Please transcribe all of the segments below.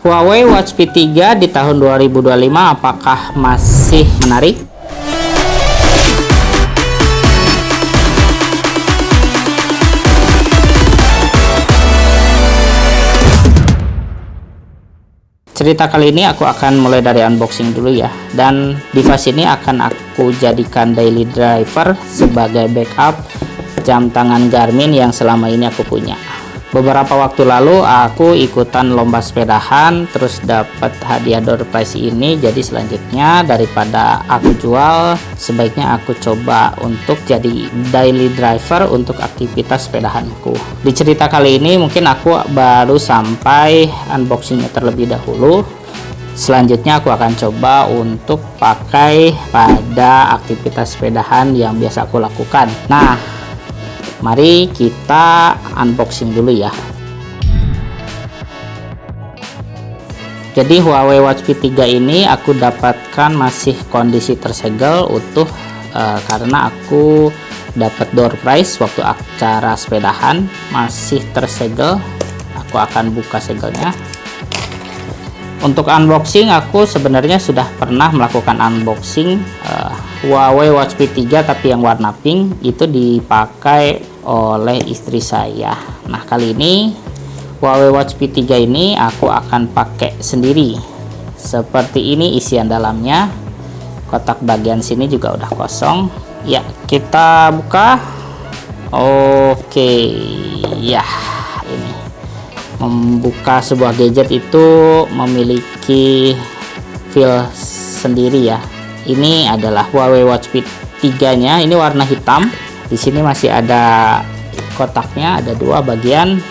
Huawei Watch P3 di tahun 2025 apakah masih menarik? Cerita kali ini aku akan mulai dari unboxing dulu ya. Dan device ini akan aku jadikan daily driver sebagai backup jam tangan Garmin yang selama ini aku punya. Beberapa waktu lalu aku ikutan lomba sepedahan, terus dapat hadiah door prize ini. Jadi selanjutnya daripada aku jual, sebaiknya aku coba untuk jadi daily driver untuk aktivitas sepedahanku. Di cerita kali ini mungkin aku baru sampai unboxingnya terlebih dahulu. Selanjutnya aku akan coba untuk pakai pada aktivitas sepedahan yang biasa aku lakukan. Nah, mari kita unboxing dulu ya. Jadi Huawei Watch P3 ini aku dapatkan masih kondisi tersegel utuh, karena aku dapat door prize waktu acara sepedahan, masih tersegel. Aku akan buka segelnya. Untuk unboxing aku sebenarnya sudah pernah melakukan unboxing Huawei Watch P3 tapi yang warna pink, itu dipakai oleh istri saya. Nah, kali ini Huawei Watch P3 ini aku akan pakai sendiri. Seperti ini isian dalamnya. Kotak bagian sini juga udah kosong. Ya, kita buka. Oke, ya. Ini membuka sebuah gadget itu memiliki feel sendiri ya. Ini adalah Huawei Watch P3-nya. Ini warna hitam. Di sini masih ada kotaknya, ada dua bagian.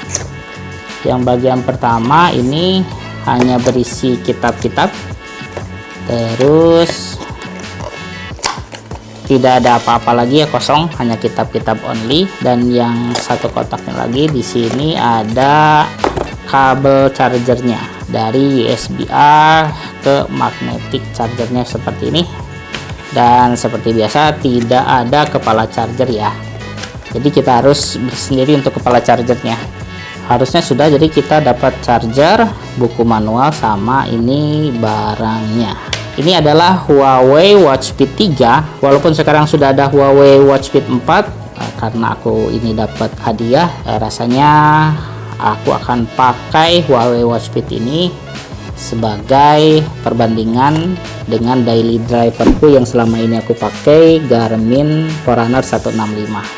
Yang bagian pertama ini hanya berisi kitab-kitab. Terus tidak ada apa-apa lagi ya, kosong, hanya kitab-kitab only. Dan yang satu kotaknya lagi di sini ada kabel chargernya dari USB-A ke magnetic chargernya seperti ini. Dan seperti biasa tidak ada kepala charger ya, jadi kita harus sendiri untuk kepala chargernya. Harusnya sudah, jadi kita dapat charger, buku manual, sama ini barangnya. Ini adalah Huawei Watch P3, walaupun sekarang sudah ada Huawei Watch P4. Karena aku ini dapat hadiah, rasanya aku akan pakai Huawei Watch P ini sebagai perbandingan dengan daily driverku yang selama ini aku pakai, Garmin Forerunner 165.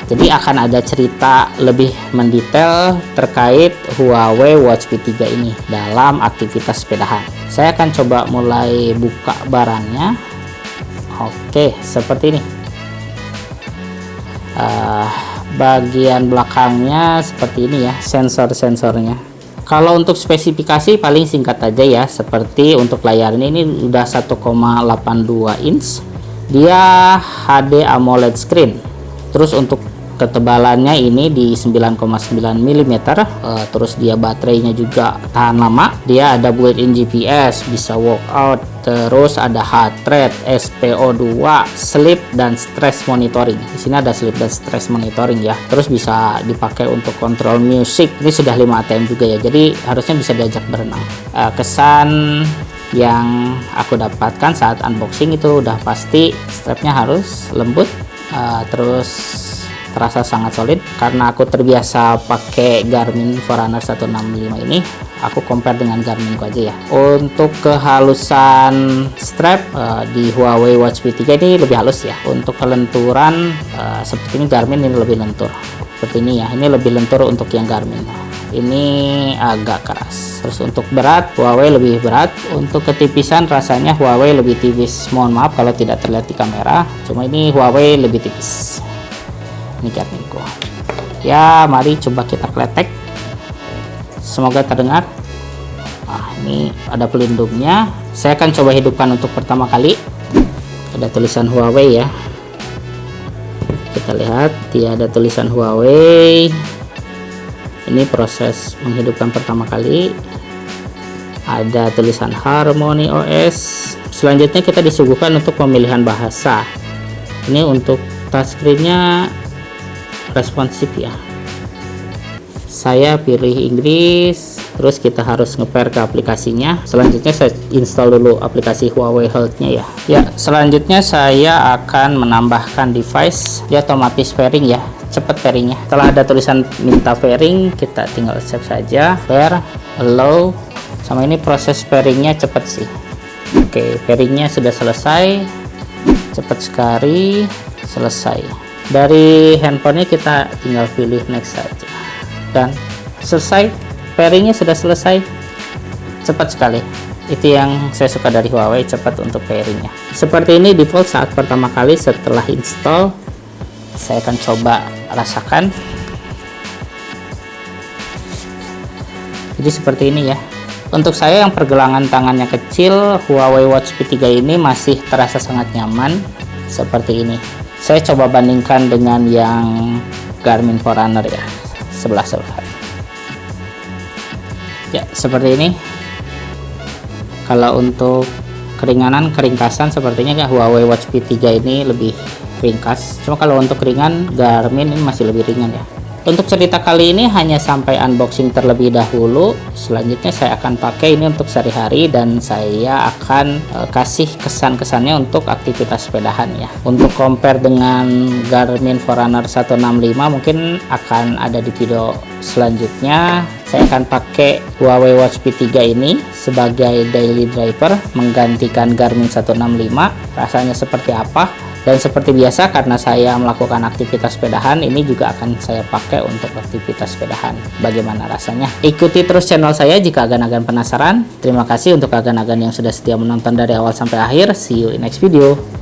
Jadi akan ada cerita lebih mendetail terkait Huawei Watch P3 ini dalam aktivitas sepedahan. Saya akan coba mulai buka barangnya. Oke, seperti ini. Bagian belakangnya seperti ini ya, sensor-sensornya. Kalau untuk spesifikasi paling singkat aja ya, seperti untuk layarnya ini udah 1,82 inch, dia HD AMOLED screen. Terus untuk ketebalannya ini di 9,9 mm. Terus dia baterainya juga tahan lama. Dia ada built-in GPS, bisa walkout. Terus ada heart rate, SPO2, sleep dan stress monitoring. Di sini ada sleep dan stress monitoring ya. Terus bisa dipakai untuk kontrol musik. Ini sudah 5 ATM juga ya. Jadi harusnya bisa diajak berenang. Kesan yang aku dapatkan saat unboxing itu udah pasti strapnya harus lembut. Terus terasa sangat solid karena aku terbiasa pakai Garmin Forerunner 165 ini. Aku compare dengan Garminku aja ya. Untuk kehalusan strap di Huawei Watch P3 ini lebih halus ya. Untuk kelenturan seperti ini Garmin ini lebih lentur. Seperti ini ya. Ini lebih lentur untuk yang Garmin. Ini agak keras. Terus untuk berat Huawei lebih berat. Untuk ketipisan rasanya Huawei lebih tipis. Mohon maaf kalau tidak terlihat di kamera. Cuma ini Huawei lebih tipis. Ini Garminku ya. Mari coba kita kletek, semoga terdengar. Nah, ini ada pelindungnya. Saya akan coba hidupkan untuk pertama kali. Ada tulisan Huawei ya, kita lihat dia ada tulisan Huawei. Ini proses menghidupkan pertama kali. Ada tulisan Harmony OS. Selanjutnya kita disuguhkan untuk pemilihan bahasa. Ini untuk touchscreen-nya responsif ya. Saya pilih Inggris. terus kita harus nge-pair ke aplikasinya. Selanjutnya saya install dulu aplikasi Huawei Health-nya ya. Selanjutnya saya akan menambahkan device, dia otomatis pairing ya, cepat pairingnya. Setelah ada tulisan minta pairing, kita tinggal accept saja, pair, allow. Sama ini proses pairingnya cepat sih. Oke, pairingnya sudah selesai, cepat sekali, selesai. Dari handphonenya kita tinggal pilih next saja dan selesai. Pairingnya sudah selesai, cepat sekali. Itu yang saya suka dari Huawei, cepat untuk pairingnya. Seperti ini default saat pertama kali setelah install. Saya akan coba rasakan. Jadi seperti ini ya. Untuk saya yang pergelangan tangannya kecil, Huawei Watch P3 ini masih terasa sangat nyaman seperti ini. Saya coba bandingkan dengan yang Garmin Forerunner ya, sebelah. Ya, seperti ini. Kalau untuk keringkasan sepertinya Huawei Watch P3 ini lebih ringkas. Cuma kalau untuk ringan, Garmin ini masih lebih ringan ya. Untuk cerita kali ini hanya sampai unboxing terlebih dahulu. Selanjutnya saya akan pakai ini untuk sehari-hari dan saya akan kasih kesan-kesannya untuk aktivitas sepedahan ya. Untuk compare dengan Garmin Forerunner 165 mungkin akan ada di video selanjutnya. Saya akan pakai Huawei Watch P3 ini sebagai daily driver menggantikan Garmin 165. Rasanya seperti apa? Dan seperti biasa, karena saya melakukan aktivitas sepedahan, ini juga akan saya pakai untuk aktivitas sepedahan. Bagaimana rasanya? Ikuti terus channel saya jika agan-agan penasaran. Terima kasih untuk agan-agan yang sudah setia menonton dari awal sampai akhir. See you in next video.